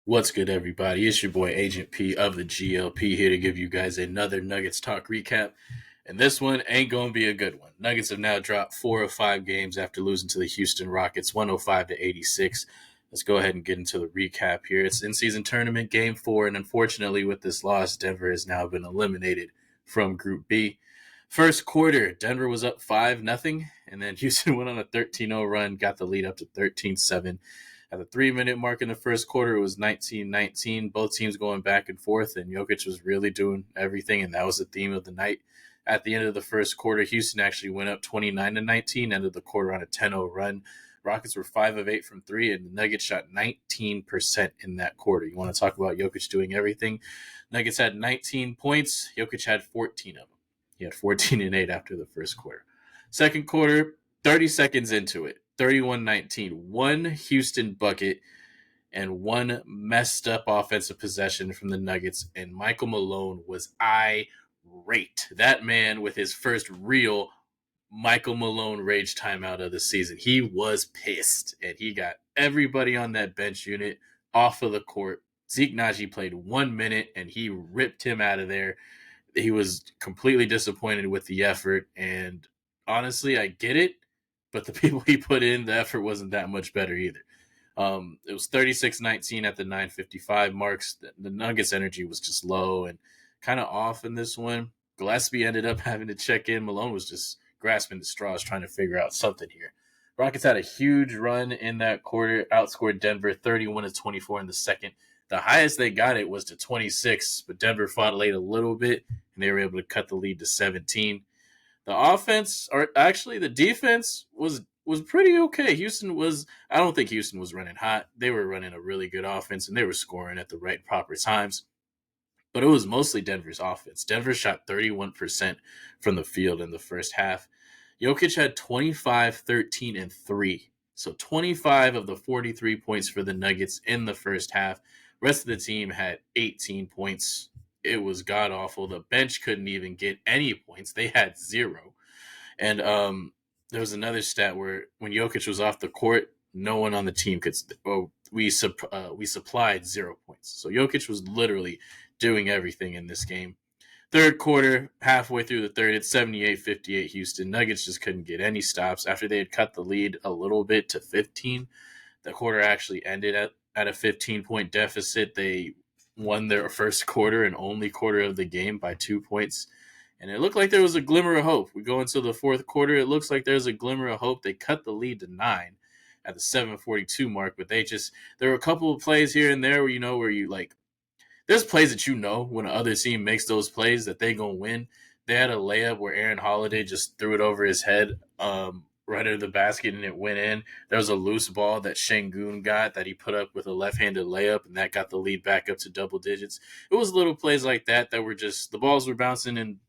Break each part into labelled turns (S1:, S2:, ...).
S1: What's good, everybody? It's your boy Agent P of the GLP here to give you guys another Nuggets talk recap. And this one ain't going to be a good one. Nuggets have now dropped 4 of 5 games after losing to the Houston Rockets 105-86. Let's go ahead and get into the recap here. It's in-season tournament game 4, and unfortunately with this loss, Denver has now been eliminated from Group B. First quarter, Denver was up 5-0, and then Houston went on a 13-0 run, got the lead up to 13-7. At the 3-minute mark in the first quarter, it was 19-19. Both teams going back and forth, and Jokic was really doing everything, and that was the theme of the night. At the end of the first quarter, Houston actually went up 29-19, ended the quarter on a 10-0 run. Rockets were 5 of 8 from 3, and the Nuggets shot 19% in that quarter. You want to talk about Jokic doing everything? Nuggets had 19 points. Jokic had 14 of them. He had 14 and 8 after the first quarter. Second quarter, 30 seconds into it, 31-19. One Houston bucket and one messed up offensive possession from the Nuggets, and Michael Malone was irate. That man with his first real Michael Malone rage timeout of the season. He was pissed, and he got everybody on that bench unit off of the court. Zeke Naji played 1 minute, and he ripped him out of there. He was completely disappointed with the effort, and honestly, I get it, but the people he put in, the effort wasn't that much better either. It was 36-19 at the 9:55 marks. The Nuggets' energy was just low and kind of off in this one. Gillespie ended up having to check in. Malone was just grasping the straws, trying to figure out something here. Rockets had a huge run in that quarter, outscored Denver 31-24 in the second. The highest they got it was to 26, but Denver fought late a little bit, and they were able to cut the lead to 17. The offense, or actually the defense, was pretty okay. I don't think Houston was running hot. They were running a really good offense, and they were scoring at the right proper times. But it was mostly Denver's offense. Denver shot 31% from the field in the first half. Jokic had 25, 13, and 3. So 25 of the 43 points for the Nuggets in the first half. Rest of the team had 18 points. It was god-awful. The bench couldn't even get any points. They had 0. And there was another stat where when Jokic was off the court, no one on the team could we supplied 0 points. So Jokic was literally doing everything in this game. Third quarter, halfway through the third, it's 78-58 Houston. Nuggets just couldn't get any stops. After they had cut the lead a little bit to 15, the quarter actually ended at a 15-point deficit. They won their first quarter and only quarter of the game by 2 points. And it looked like there was a glimmer of hope. We go into the fourth quarter. It looks like there's a glimmer of hope. They cut the lead to 9 at the 7:42 mark, but there were a couple of plays here and there where you like, there's plays that when the other team makes those plays that they gonna win. They had a layup where Aaron Holiday just threw it over his head right under the basket and it went in. There was a loose ball that Şengün got that he put up with a left-handed layup, and that got the lead back up to double digits. It was little plays like that were just, the balls were bouncing in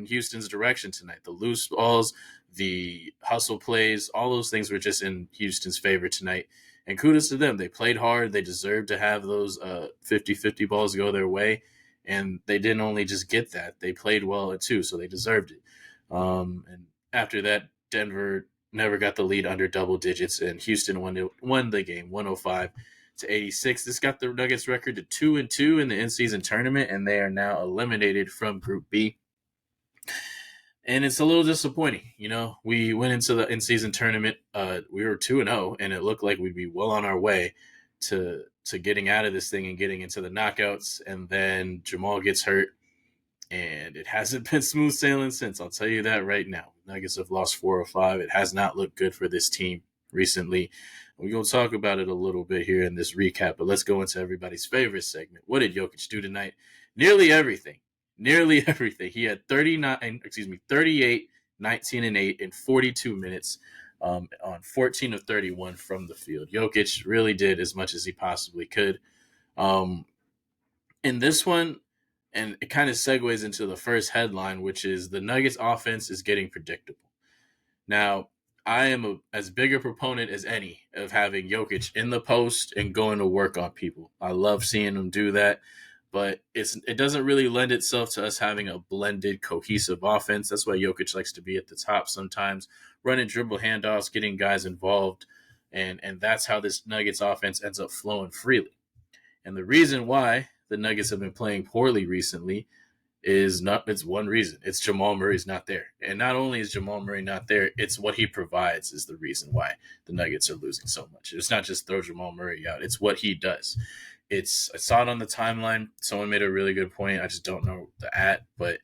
S1: Houston's direction tonight. The loose balls, the hustle plays, all those things were just in Houston's favor tonight. And kudos to them. They played hard. They deserved to have those 50-50 balls go their way. And they didn't only just get that. They played well too, so they deserved it. And after that, Denver never got the lead under double digits, and Houston won the game 105-86. This got the Nuggets record to 2-2 in the in-season tournament, and they are now eliminated from Group B. And it's a little disappointing. We went into the in-season tournament. We were 2-0, and it looked like we'd be well on our way to getting out of this thing and getting into the knockouts. And then Jamal gets hurt, and it hasn't been smooth sailing since. I'll tell you that right now. Nuggets have lost 4 of 5. It has not looked good for this team recently. We're going to talk about it a little bit here in this recap, but let's go into everybody's favorite segment. What did Jokic do tonight? Nearly everything. He had 38, 19, and 8 in 42 minutes on 14 of 31 from the field. Jokic really did as much as he possibly could. In this one, and it kind of segues into the first headline, which is the Nuggets offense is getting predictable. Now, I am as big a proponent as any of having Jokic in the post and going to work on people. I love seeing him do that. But it doesn't really lend itself to us having a blended, cohesive offense. That's why Jokic likes to be at the top sometimes, running dribble handoffs, getting guys involved, and that's how this Nuggets offense ends up flowing freely. And the reason why the Nuggets have been playing poorly recently is not, it's one reason. It's Jamal Murray's not there. And not only is Jamal Murray not there, it's what he provides is the reason why the Nuggets are losing so much. It's not just throw Jamal Murray out, it's what he does. I saw it on the timeline. Someone made a really good point. I just don't know the but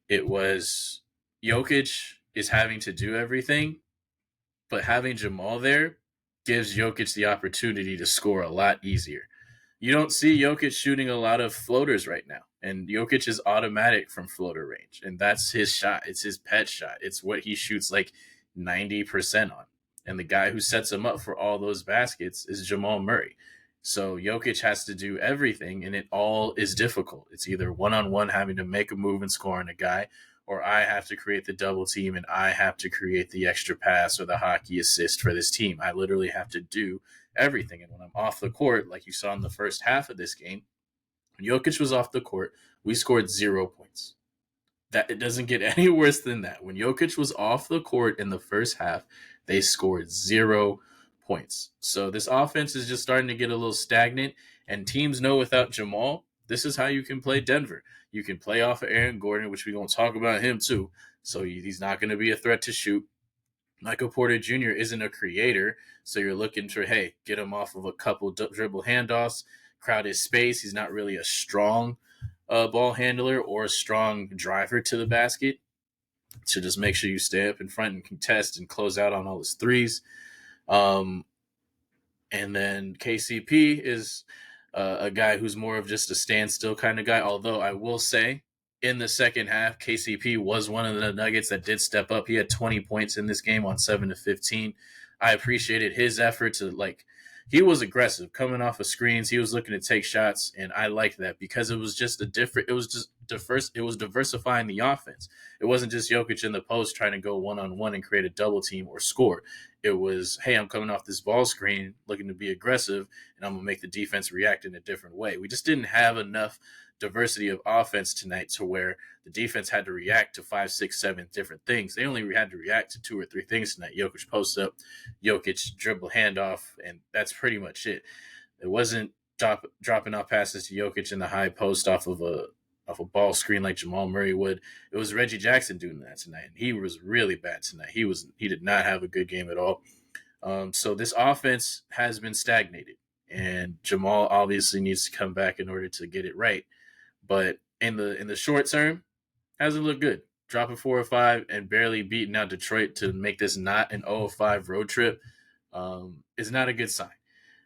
S1: it was Jokic is having to do everything, but having Jamal there gives Jokic the opportunity to score a lot easier. You don't see Jokic shooting a lot of floaters right now. And Jokic is automatic from floater range. And that's his shot. It's his pet shot. It's what he shoots like 90% on. And the guy who sets him up for all those baskets is Jamal Murray. So Jokic has to do everything, and it all is difficult. It's either one-on-one having to make a move and score on a guy, or I have to create the double team and I have to create the extra pass or the hockey assist for this team. I literally have to do everything. And when I'm off the court, like you saw in the first half of this game, when Jokic was off the court, we scored 0 points. That it doesn't get any worse than that. When Jokic was off the court in the first half, they scored 0 points. So this offense is just starting to get a little stagnant, and teams know without Jamal, this is how you can play Denver. You can play off of Aaron Gordon, which we're going to talk about him too. So he's not going to be a threat to shoot. Michael Porter Jr. isn't a creator, so you're looking for, hey, get him off of a couple dribble handoffs, crowd his space. He's not really a strong ball handler or a strong driver to the basket. So just make sure you stay up in front and contest and close out on all his threes. And then KCP is a guy who's more of just a standstill kind of guy. Although I will say, in the second half, KCP was one of the Nuggets that did step up. He had 20 points in this game on 7 of 15. I appreciated his effort to, he was aggressive coming off of screens. He was looking to take shots, and I liked that because it was just it was diversifying the offense. It wasn't just Jokic in the post trying to go one-on-one and create a double team or score. It was, hey, I'm coming off this ball screen looking to be aggressive, and I'm going to make the defense react in a different way. We just didn't have enough diversity of offense tonight to where the defense had to react to 5, 6, 7 different things. They only had to react to 2 or 3 things tonight. Jokic post up, Jokic dribble handoff, and that's pretty much it. It wasn't dropping off passes to Jokic in the high post off of a ball screen like Jamal Murray would. It was Reggie Jackson doing that tonight, and he was really bad tonight. He did not have a good game at all. So this offense has been stagnated, and Jamal obviously needs to come back in order to get it right. But in the short term, hasn't looked good. Dropping 4 or 5 and barely beating out Detroit to make this not an 0-5 road trip is not a good sign.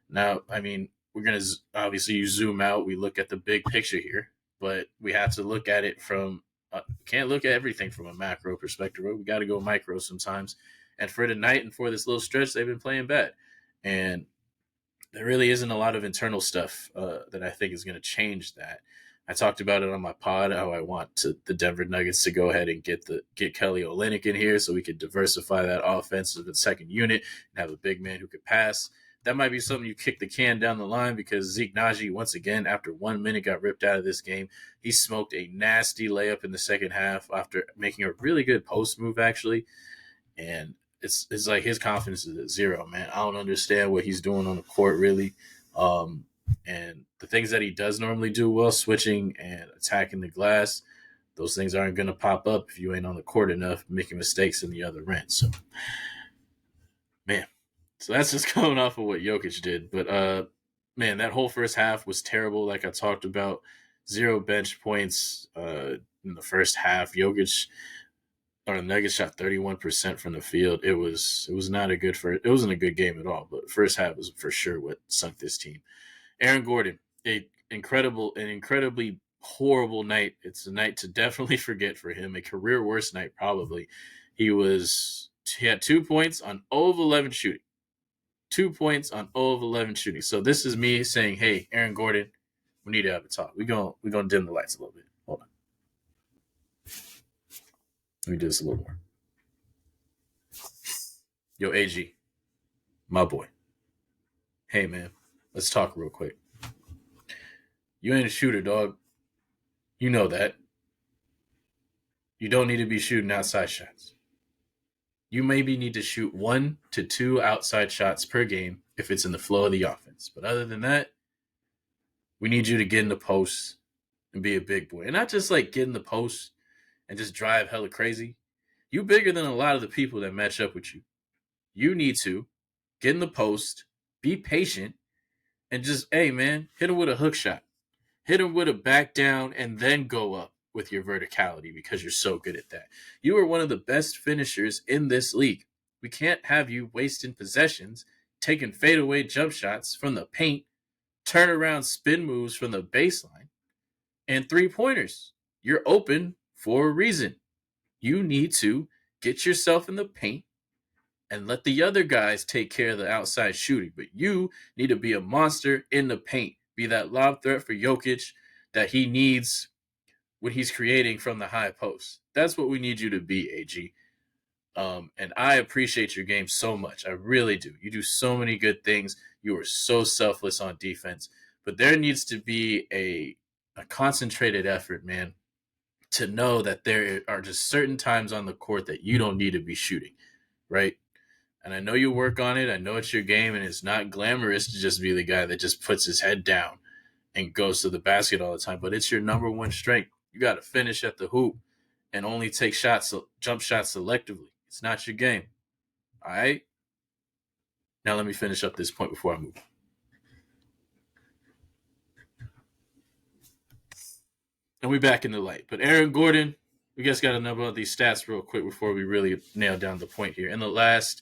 S1: Now, I mean, we're going to obviously zoom out. We look at the big picture here, but we have to look at it from can't look at everything from a macro perspective. We got to go micro sometimes. And for tonight and for this little stretch, they've been playing bad. And there really isn't a lot of internal stuff that I think is going to change that. I talked about it on my pod, how I want the Denver Nuggets to go ahead and get Kelly Olynyk in here so we could diversify that offensive and second unit and have a big man who could pass. That might be something you kick the can down the line because Zeke Naji, once again, after 1 minute, got ripped out of this game. He smoked a nasty layup in the second half after making a really good post move, actually. And it's like his confidence is at 0, man. I don't understand what he's doing on the court, really. And the things that he does normally do well, switching and attacking the glass, those things aren't going to pop up if you ain't on the court enough, making mistakes in the other end. So, man. So that's just coming off of what Jokic did. But, man, that whole first half was terrible, like I talked about. 0 bench points in the first half. The Nuggets shot 31% from the field. It wasn't a good game at all, but first half was for sure what sunk this team. Aaron Gordon, an incredibly horrible night. It's a night to definitely forget for him. A career worst night, probably. He had 2 points on 0 of 11 shooting. 2 points on 0 of 11 shooting. So this is me saying, hey, Aaron Gordon, we need to have a talk. We're gonna dim the lights a little bit. Hold on. Let me do this a little more. Yo, AG, my boy. Hey, man, let's talk real quick. You ain't a shooter, dog. You know that. You don't need to be shooting outside shots. You maybe need to shoot 1 to 2 outside shots per game if it's in the flow of the offense. But other than that, We need you to get in the post and be a big boy. And not just like get in the post and just drive hella crazy. You bigger than a lot of the people that match up with you. You need to get in the post, be patient, and just, hey man, hit him with a hook shot. Hit him with a back down and then go up with your verticality because you're so good at that. You are one of the best finishers in this league. We can't have you wasting possessions, taking fadeaway jump shots from the paint, turnaround spin moves from the baseline, and 3-pointers. You're open for a reason. You need to get yourself in the paint and let the other guys take care of the outside shooting. But you need to be a monster in the paint. Be that lob threat for Jokic that he needs when he's creating from the high post. That's what we need you to be, AG. And I appreciate your game so much. I really do. You do so many good things. You are so selfless on defense. But there needs to be a concentrated effort, man, to know that there are just certain times on the court that you don't need to be shooting, right? And I know you work on it. I know it's your game, and it's not glamorous to just be the guy that just puts his head down and goes to the basket all the time. But it's your number one strength. You got to finish at the hoop and only take shots, jump shots selectively. It's not your game. All right? Now let me finish up this point before I move. And we back in the light. But Aaron Gordon, we just got to know about these stats real quick before we really nail down the point here. In the last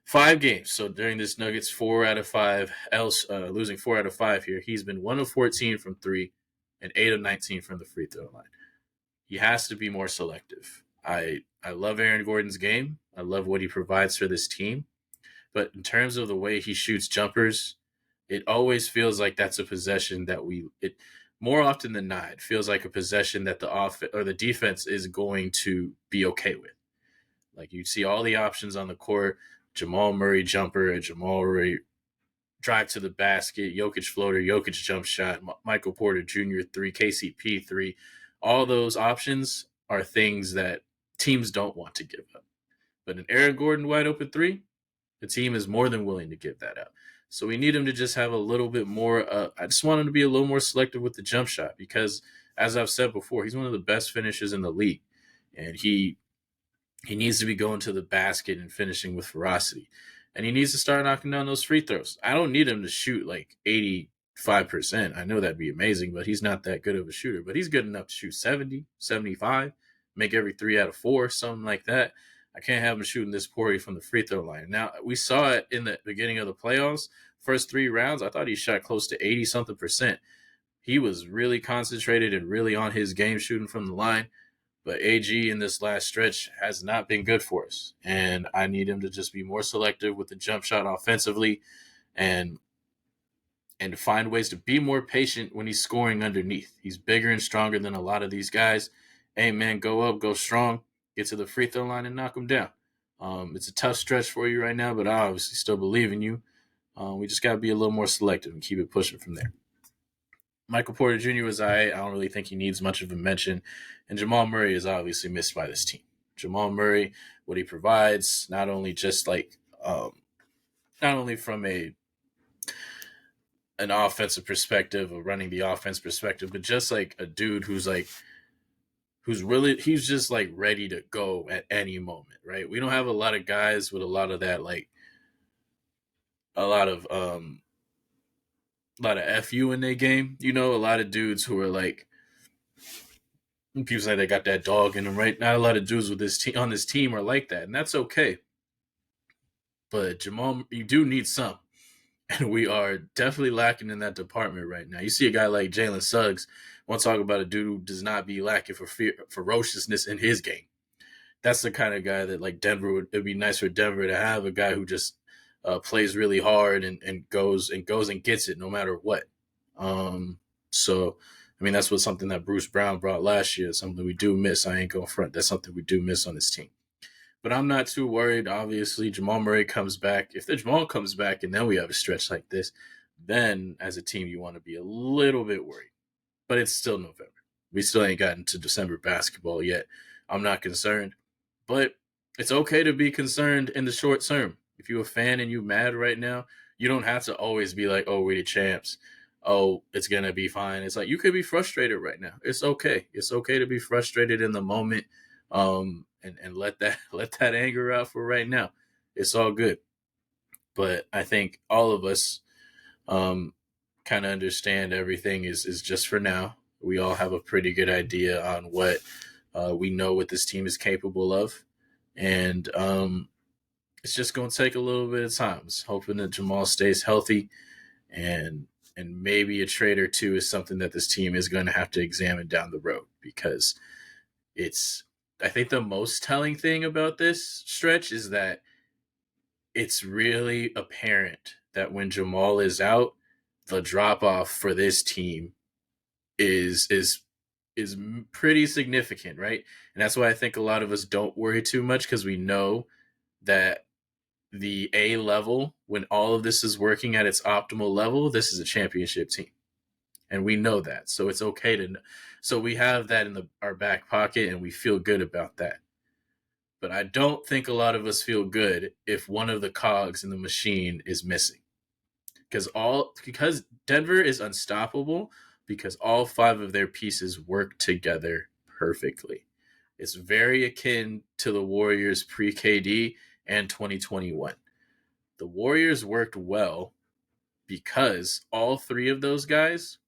S1: 5 games, so during this Nuggets 4 out of 5, losing 4 out of 5 here, he's been 1 of 14 from 3 and 8 of 19 from the free throw line. He has to be more selective. I love Aaron Gordon's game. I love what he provides for this team. But in terms of the way he shoots jumpers, it always feels like that's a possession that more often than not, it feels like a possession that the offense or the defense is going to be okay with. Like you see all the options on the court, Jamal Murray jumper, a Jamal Murray drive to the basket, Jokic floater, Jokic jump shot, Michael Porter Jr. 3, KCP 3. All those options are things that teams don't want to give up. But an Aaron Gordon wide open 3, the team is more than willing to give that up. So we need him to just have a little bit more. I just want him to be a little more selective with the jump shot because, as I've said before, he's one of the best finishers in the league. And he needs to be going to the basket and finishing with ferocity. And he needs to start knocking down those free throws. I don't need him to shoot like 85%. I know that'd be amazing, but he's not that good of a shooter. But he's good enough to shoot 70, 75, make every 3 out of 4, something like that. I can't have him shooting this poorly from the free throw line. Now, we saw it in the beginning of the playoffs. First 3 rounds, I thought he shot close to 80-something%. He was really concentrated and really on his game shooting from the line. But AG in this last stretch has not been good for us. And I need him to just be more selective with the jump shot offensively and to find ways to be more patient when he's scoring underneath. He's bigger and stronger than a lot of these guys. Hey, man, go up, go strong, get to the free throw line and knock him down. It's a tough stretch for you right now, but I obviously still believe in you. We just got to be a little more selective and keep it pushing from there. Michael Porter Jr. was I don't really think he needs much of a mention. And Jamal Murray is obviously missed by this team. Jamal Murray, what he provides, not only just like, not only from an offensive perspective of running the offense perspective, but just like a dude he's just like ready to go at any moment, right? We don't have a lot of guys with a lot of that, like a lot of FU in their game, a lot of dudes who are like, people say they got that dog in them, right? Not a lot of dudes with this on this team are like that, and that's okay. But Jamal, you do need some, and we are definitely lacking in that department right now. You see a guy like Jalen Suggs. I want to talk about a dude who does not be lacking for ferociousness in his game. That's the kind of guy that like it'd be nice for Denver to have a guy who just plays really hard and goes and gets it no matter what. So, I mean, that's something that Bruce Brown brought last year, something we do miss. I ain't going front. That's something we do miss on this team. But I'm not too worried. Obviously, Jamal Murray comes back. If the Jamal comes back and then we have a stretch like this, then as a team, you want to be a little bit worried. But it's still November. We still ain't gotten to December basketball yet. I'm not concerned. But it's okay to be concerned in the short term. If you're a fan and you're mad right now, you don't have to always be like, oh, we're the champs. oh, it's going to be fine. It's like, you could be frustrated right now. It's okay. It's okay to be frustrated in the moment. And let that let that anger out for right now. It's all good. But I think all of us kind of understand everything is just for now. We all have a pretty good idea on what we know what this team is capable of. And it's just going to take a little bit of time. It's hoping that Jamal stays healthy, and maybe a trade or two is something that this team is going to have to examine down the road, because it's, I think the most telling thing about this stretch is that it's really apparent that when Jamal is out, the drop off for this team is pretty significant, right? And that's why I think a lot of us don't worry too much, because we know that the A level, when all of this is working at its optimal level, this is a championship team. And we know that. So it's okay to know. So we have that in our back pocket, and we feel good about that. But I don't think a lot of us feel good if one of the cogs in the machine is missing. Because Denver is unstoppable, because all 5 of their pieces work together perfectly. It's very akin to the Warriors pre-KD and 2021. The Warriors worked well because all 3 of those guys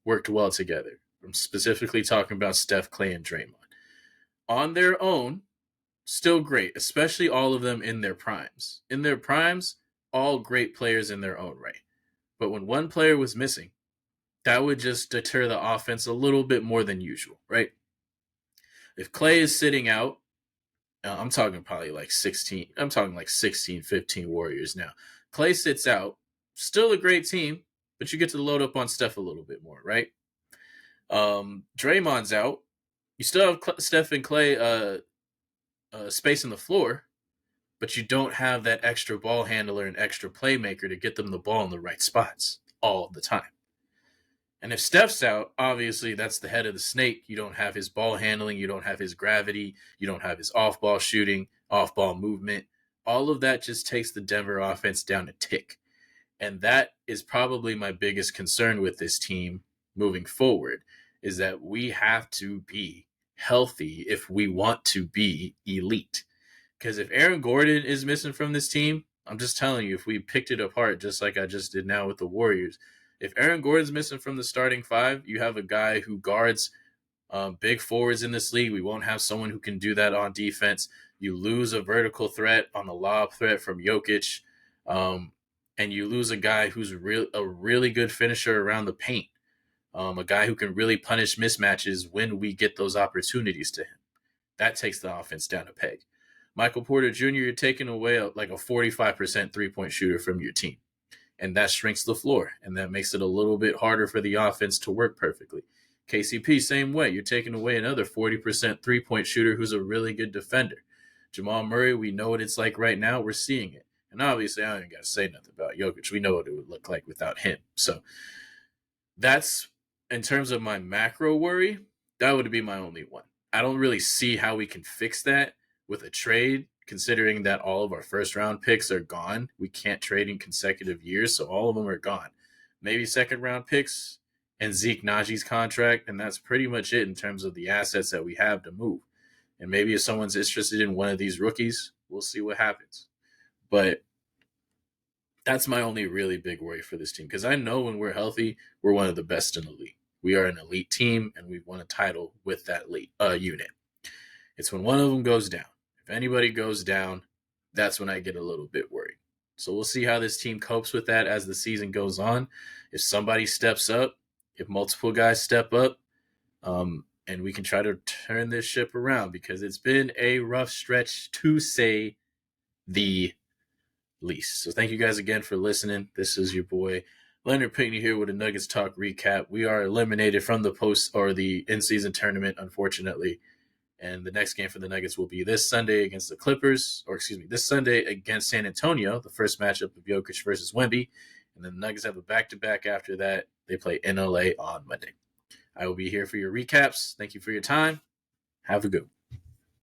S1: worked well together. I'm specifically talking about Steph, Clay, and Draymond. On their own, still great, especially all of them in their primes. In their primes, all great players in their own right. But when one player was missing, that would just deter the offense a little bit more than usual, right? If Clay is sitting out, I'm talking probably like 16, I'm talking like 16, 15 Warriors now. Clay sits out, still a great team, but you get to load up on Steph a little bit more, right? Draymond's out. You still have Steph and Clay spacing the floor, but you don't have that extra ball handler and extra playmaker to get them the ball in the right spots all the time. And if Steph's out, obviously that's the head of the snake. You don't have his ball handling, you don't have his gravity, you don't have his off-ball shooting, off-ball movement. All of that just takes the Denver offense down a tick. And that is probably my biggest concern with this team moving forward, is that we have to be healthy if we want to be elite. Because if Aaron Gordon is missing from this team, I'm just telling you, if we picked it apart just like I just did now with the Warriors, if Aaron Gordon's missing from the starting 5, you have a guy who guards big forwards in this league. We won't have someone who can do that on defense. You lose a vertical threat on a lob threat from Jokic, and you lose a guy who's a really good finisher around the paint, a guy who can really punish mismatches when we get those opportunities to him. That takes the offense down a peg. Michael Porter Jr., you're taking away like a 45% three-point shooter from your team. And that shrinks the floor, and that makes it a little bit harder for the offense to work perfectly. KCP, same way. You're taking away another 40% three-point shooter who's a really good defender. Jamal Murray, we know what it's like right now. We're seeing it. And obviously, I don't even got to say nothing about Jokic. We know what it would look like without him. So that's, in terms of my macro worry, that would be my only one. I don't really see how we can fix that with a trade, considering that all of our first-round picks are gone. We can't trade in consecutive years, so all of them are gone. Maybe second-round picks and Zeke Najee's contract, and that's pretty much it in terms of the assets that we have to move. And maybe if someone's interested in one of these rookies, we'll see what happens. But that's my only really big worry for this team, because I know when we're healthy, we're one of the best in the league. We are an elite team, and we've won a title with that unit. It's when one of them goes down. If anybody goes down, that's when I get a little bit worried. So we'll see how this team copes with that as the season goes on. If somebody steps up, if multiple guys step up, and we can try to turn this ship around, because it's been a rough stretch to say the least. So thank you guys again for listening. This is your boy Leonard Pinckney here with a Nuggets Talk recap. We are eliminated from the in-season tournament, unfortunately. And the next game for the Nuggets will be this Sunday against the Clippers, this Sunday against San Antonio, the first matchup of Jokic versus Wemby. And then the Nuggets have a back-to-back after that. They play in LA on Monday. I will be here for your recaps. Thank you for your time. Have a good one.